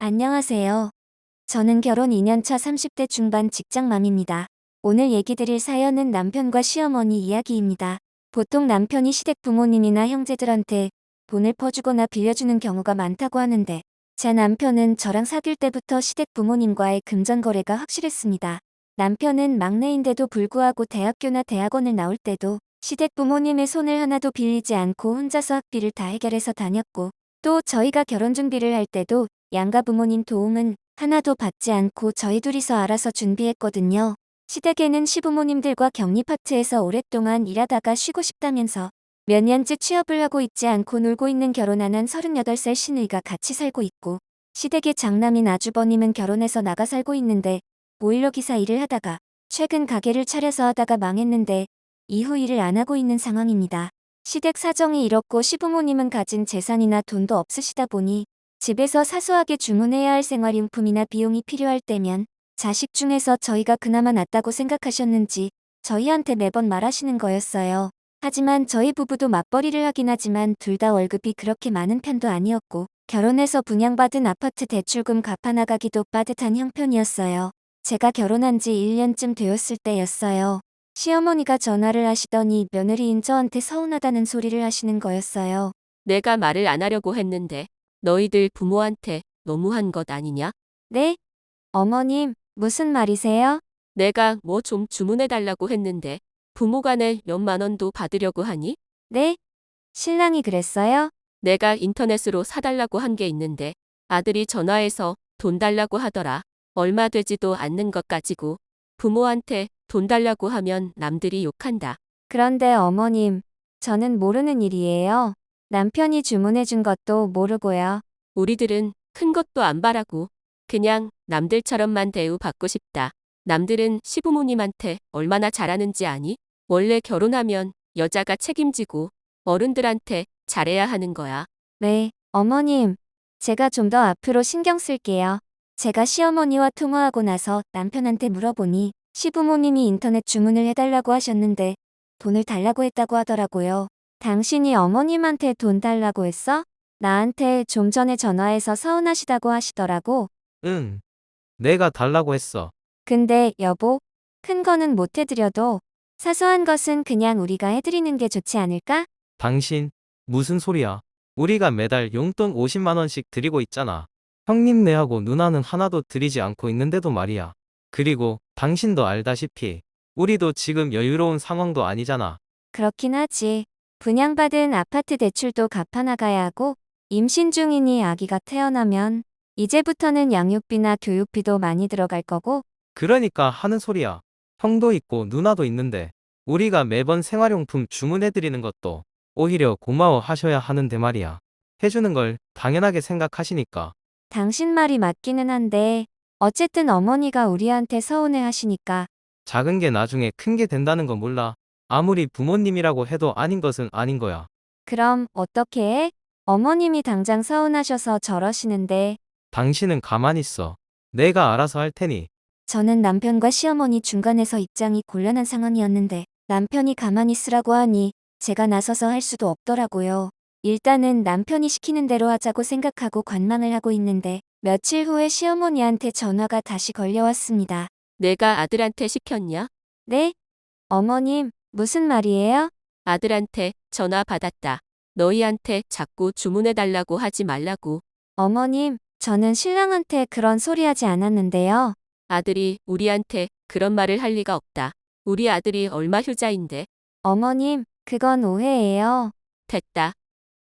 안녕하세요. 저는 결혼 2년차 30대 중반 직장맘입니다. 오늘 얘기 드릴 사연은 남편과 시어머니 이야기입니다. 보통 남편이 시댁 부모님이나 형제들한테 돈을 퍼주거나 빌려주는 경우가 많다고 하는데 제 남편은 저랑 사귈 때부터 시댁 부모님과의 금전거래가 확실했습니다. 남편은 막내인데도 불구하고 대학교나 대학원을 나올 때도 시댁 부모님의 손을 하나도 빌리지 않고 혼자서 학비를 다 해결해서 다녔고 또 저희가 결혼 준비를 할 때도 양가 부모님 도움은 하나도 받지 않고 저희 둘이서 알아서 준비했거든요. 시댁에는 시부모님들과 격리 파트에서 오랫동안 일하다가 쉬고 싶다면서 몇 년째 취업을 하고 있지 않고 놀고 있는 결혼 안 한 38살 시누이가 같이 살고 있고 시댁의 장남인 아주버님은 결혼해서 나가 살고 있는데 보일러 기사 일을 하다가 최근 가게를 차려서 하다가 망했는데 이후 일을 안 하고 있는 상황입니다. 시댁 사정이 이렇고 시부모님은 가진 재산이나 돈도 없으시다 보니 집에서 사소하게 주문해야 할 생활용품이나 비용이 필요할 때면 자식 중에서 저희가 그나마 낫다고 생각하셨는지 저희한테 매번 말하시는 거였어요. 하지만 저희 부부도 맞벌이를 하긴 하지만 둘 다 월급이 그렇게 많은 편도 아니었고 결혼해서 분양받은 아파트 대출금 갚아나가기도 빠듯한 형편이었어요. 제가 결혼한 지 1년쯤 되었을 때였어요. 시어머니가 전화를 하시더니 며느리인 저한테 서운하다는 소리를 하시는 거였어요. 내가 말을 안 하려고 했는데 너희들 부모한테 너무한 것 아니냐? 네? 어머님, 무슨 말이세요? 내가 뭐 좀 주문해달라고 했는데 부모 간에 몇만 원도 받으려고 하니? 네? 신랑이 그랬어요? 내가 인터넷으로 사달라고 한 게 있는데 아들이 전화해서 돈 달라고 하더라. 얼마 되지도 않는 것 가지고 부모한테 돈 달라고 하면 남들이 욕한다. 그런데 어머님, 저는 모르는 일이에요. 남편이 주문해준 것도 모르고요. 우리들은 큰 것도 안 바라고 그냥 남들처럼만 대우받고 싶다. 남들은 시부모님한테 얼마나 잘하는지 아니? 원래 결혼하면 여자가 책임지고 어른들한테 잘해야 하는 거야. 네, 어머님, 제가 좀 더 앞으로 신경 쓸게요. 제가 시어머니와 통화하고 나서 남편한테 물어보니 시부모님이 인터넷 주문을 해달라고 하셨는데 돈을 달라고 했다고 하더라고요. 당신이 어머님한테 돈 달라고 했어? 나한테 좀 전에 전화해서 서운하시다고 하시더라고. 응, 내가 달라고 했어. 근데 여보, 큰 거는 못 해드려도 사소한 것은 그냥 우리가 해드리는 게 좋지 않을까? 당신, 무슨 소리야? 우리가 매달 용돈 50만 원씩 드리고 있잖아. 형님네하고 누나는 하나도 드리지 않고 있는데도 말이야. 그리고 당신도 알다시피 우리도 지금 여유로운 상황도 아니잖아. 그렇긴 하지. 분양받은 아파트 대출도 갚아나가야 하고 임신 중이니 아기가 태어나면 이제부터는 양육비나 교육비도 많이 들어갈 거고 그러니까 하는 소리야. 형도 있고 누나도 있는데 우리가 매번 생활용품 주문해드리는 것도 오히려 고마워 하셔야 하는데 말이야. 해주는 걸 당연하게 생각하시니까. 당신 말이 맞기는 한데 어쨌든 어머니가 우리한테 서운해 하시니까 작은 게 나중에 큰 게 된다는 건 몰라. 아무리 부모님이라고 해도 아닌 것은 아닌 거야. 그럼 어떻게 해? 어머님이 당장 서운하셔서 저러시는데 당신은 가만히 있어. 내가 알아서 할 테니. 저는 남편과 시어머니 중간에서 입장이 곤란한 상황이었는데 남편이 가만히 있으라고 하니 제가 나서서 할 수도 없더라고요. 일단은 남편이 시키는 대로 하자고 생각하고 관망을 하고 있는데 며칠 후에 시어머니한테 전화가 다시 걸려왔습니다. 내가 아들한테 시켰냐? 네? 어머님, 무슨 말이에요? 아들한테 전화 받았다. 너희한테 자꾸 주문해달라고 하지 말라고. 어머님, 저는 신랑한테 그런 소리 하지 않았는데요. 아들이 우리한테 그런 말을 할 리가 없다. 우리 아들이 얼마 효자인데. 어머님, 그건 오해예요. 됐다.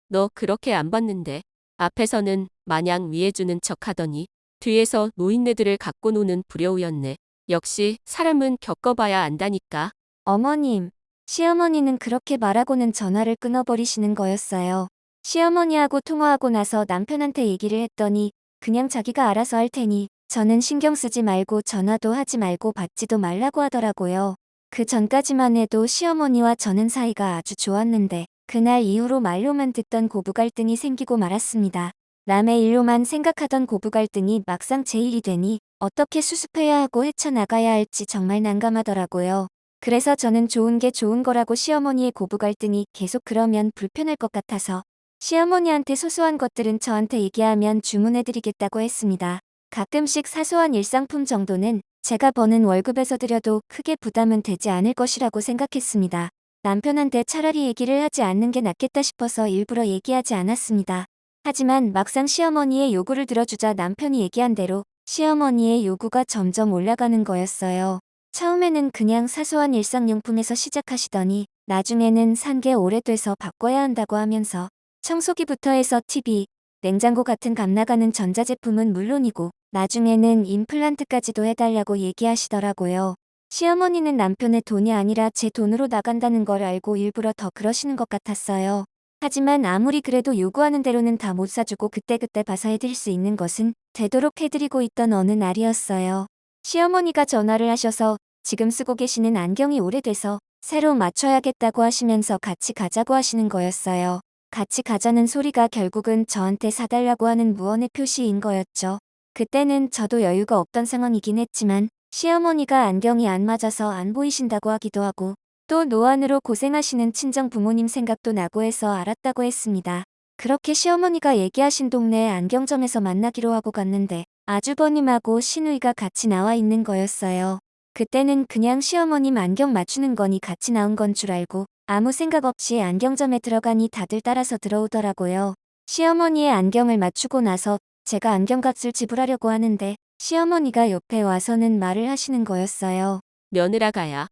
너 그렇게 안 봤는데. 앞에서는 마냥 위해주는 척 하더니 뒤에서 노인네들을 갖고 노는 불효우였네. 역시 사람은 겪어봐야 안다니까. 어머님, 시어머니는 그렇게 말하고는 전화를 끊어버리시는 거였어요. 시어머니하고 통화하고 나서 남편한테 얘기를 했더니 그냥 자기가 알아서 할 테니 저는 신경 쓰지 말고 전화도 하지 말고 받지도 말라고 하더라고요. 그 전까지만 해도 시어머니와 저는 사이가 아주 좋았는데 그날 이후로 말로만 듣던 고부 갈등이 생기고 말았습니다. 남의 일로만 생각하던 고부 갈등이 막상 제 일이 되니 어떻게 수습해야 하고 헤쳐나가야 할지 정말 난감하더라고요. 그래서 저는 좋은 게 좋은 거라고 시어머니의 고부 갈등이 계속 그러면 불편할 것 같아서 시어머니한테 소소한 것들은 저한테 얘기하면 주문해드리겠다고 했습니다. 가끔씩 사소한 일상품 정도는 제가 버는 월급에서 드려도 크게 부담은 되지 않을 것이라고 생각했습니다. 남편한테 차라리 얘기를 하지 않는 게 낫겠다 싶어서 일부러 얘기하지 않았습니다. 하지만 막상 시어머니의 요구를 들어주자 남편이 얘기한 대로 시어머니의 요구가 점점 올라가는 거였어요. 처음에는 그냥 사소한 일상용품에서 시작하시더니 나중에는 산 게 오래돼서 바꿔야 한다고 하면서 청소기부터 해서 TV, 냉장고 같은 값나가는 전자제품은 물론이고 나중에는 임플란트까지도 해달라고 얘기하시더라고요. 시어머니는 남편의 돈이 아니라 제 돈으로 나간다는 걸 알고 일부러 더 그러시는 것 같았어요. 하지만 아무리 그래도 요구하는 대로는 다 못 사주고 그때그때 봐서 해드릴 수 있는 것은 되도록 해드리고 있던 어느 날이었어요. 시어머니가 전화를 하셔서 지금 쓰고 계시는 안경이 오래돼서 새로 맞춰야겠다고 하시면서 같이 가자고 하시는 거였어요. 같이 가자는 소리가 결국은 저한테 사달라고 하는 무언의 표시인 거였죠. 그때는 저도 여유가 없던 상황이긴 했지만 시어머니가 안경이 안 맞아서 안 보이신다고 하기도 하고 또 노안으로 고생하시는 친정 부모님 생각도 나고 해서 알았다고 했습니다. 그렇게 시어머니가 얘기하신 동네 안경점에서 만나기로 하고 갔는데 아주버님하고 시누이가 같이 나와 있는 거였어요. 그때는 그냥 시어머님 안경 맞추는 거니 같이 나온 건 줄 알고 아무 생각 없이 안경점에 들어가니 다들 따라서 들어오더라고요. 시어머니의 안경을 맞추고 나서 제가 안경값을 지불하려고 하는데 시어머니가 옆에 와서는 말을 하시는 거였어요. 며느라가야.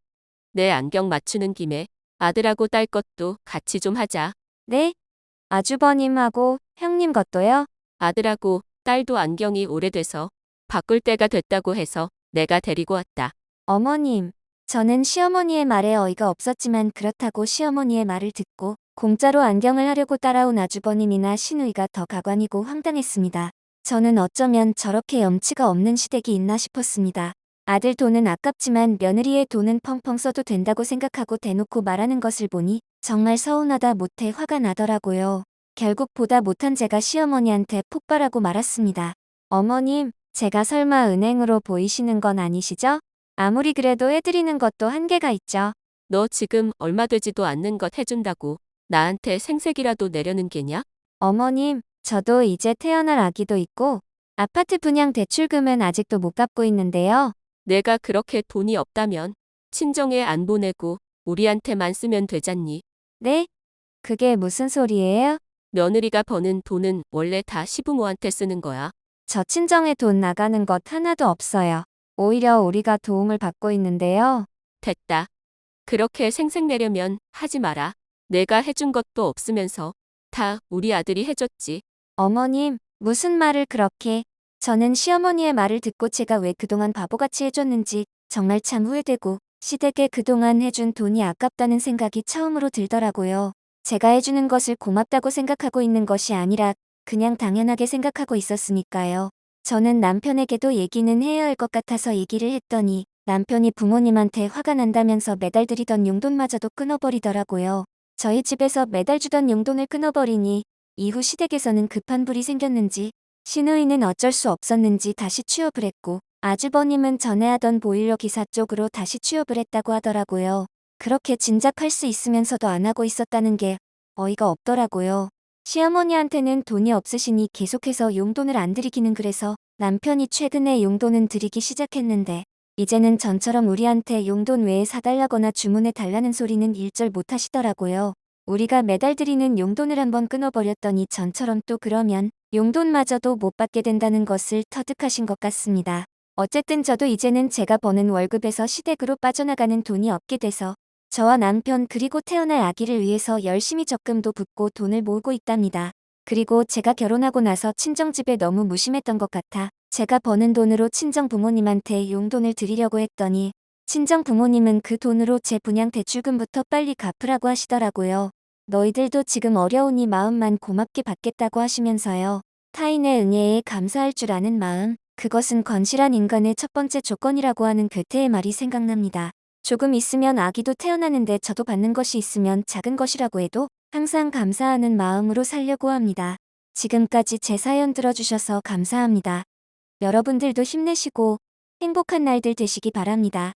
내 안경 맞추는 김에 아들하고 딸 것도 같이 좀 하자. 네? 아주버님하고 형님 것도요? 아들하고 딸도 안경이 오래돼서 바꿀 때가 됐다고 해서 내가 데리고 왔다. 어머님, 저는 시어머니의 말에 어이가 없었지만 그렇다고 시어머니의 말을 듣고 공짜로 안경을 하려고 따라온 아주버님이나 시누이가 더 가관이고 황당했습니다. 저는 어쩌면 저렇게 염치가 없는 시댁이 있나 싶었습니다. 아들 돈은 아깝지만 며느리의 돈은 펑펑 써도 된다고 생각하고 대놓고 말하는 것을 보니 정말 서운하다 못해 화가 나더라고요. 결국 보다 못한 제가 시어머니한테 폭발하고 말았습니다. 어머님, 제가 설마 은행으로 보이시는 건 아니시죠? 아무리 그래도 해드리는 것도 한계가 있죠. 너 지금 얼마 되지도 않는 것 해준다고 나한테 생색이라도 내려는 게냐? 어머님, 저도 이제 태어날 아기도 있고 아파트 분양 대출금은 아직도 못 갚고 있는데요. 내가 그렇게 돈이 없다면 친정에 안 보내고 우리한테만 쓰면 되잖니. 네? 그게 무슨 소리예요? 며느리가 버는 돈은 원래 다 시부모한테 쓰는 거야. 저 친정에 돈 나가는 것 하나도 없어요. 오히려 우리가 도움을 받고 있는데요. 됐다. 그렇게 생색내려면 하지 마라. 내가 해준 것도 없으면서 다 우리 아들이 해줬지. 어머님, 무슨 말을 그렇게. 저는 시어머니의 말을 듣고 제가 왜 그동안 바보같이 해줬는지 정말 참 후회되고 시댁에 그동안 해준 돈이 아깝다는 생각이 처음으로 들더라고요. 제가 해주는 것을 고맙다고 생각하고 있는 것이 아니라 그냥 당연하게 생각하고 있었으니까요. 저는 남편에게도 얘기는 해야 할 것 같아서 얘기를 했더니 남편이 부모님한테 화가 난다면서 매달 드리던 용돈마저도 끊어버리더라고요. 저희 집에서 매달 주던 용돈을 끊어버리니 이후 시댁에서는 급한 불이 생겼는지 시누이는 어쩔 수 없었는지 다시 취업을 했고 아주버님은 전에 하던 보일러 기사 쪽으로 다시 취업을 했다고 하더라고요. 그렇게 진작할 수 있으면서도 안 하고 있었다는 게 어이가 없더라고요. 시어머니한테는 돈이 없으시니 계속해서 용돈을 안 드리기는 그래서 남편이 최근에 용돈은 드리기 시작했는데 이제는 전처럼 우리한테 용돈 외에 사달라거나 주문해 달라는 소리는 일절 못 하시더라고요. 우리가 매달 드리는 용돈을 한번 끊어버렸더니 전처럼 또 그러면 용돈마저도 못 받게 된다는 것을 터득하신 것 같습니다. 어쨌든 저도 이제는 제가 버는 월급에서 시댁으로 빠져나가는 돈이 없게 돼서 저와 남편 그리고 태어날 아기를 위해서 열심히 적금도 붓고 돈을 모으고 있답니다. 그리고 제가 결혼하고 나서 친정집에 너무 무심했던 것 같아 제가 버는 돈으로 친정 부모님한테 용돈을 드리려고 했더니 친정 부모님은 그 돈으로 제 분양 대출금부터 빨리 갚으라고 하시더라고요. 너희들도 지금 어려우니 마음만 고맙게 받겠다고 하시면서요. 타인의 은혜에 감사할 줄 아는 마음, 그것은 건실한 인간의 첫 번째 조건이라고 하는 괴테의 말이 생각납니다. 조금 있으면 아기도 태어나는데 저도 받는 것이 있으면 작은 것이라고 해도 항상 감사하는 마음으로 살려고 합니다. 지금까지 제 사연 들어주셔서 감사합니다. 여러분들도 힘내시고 행복한 날들 되시기 바랍니다.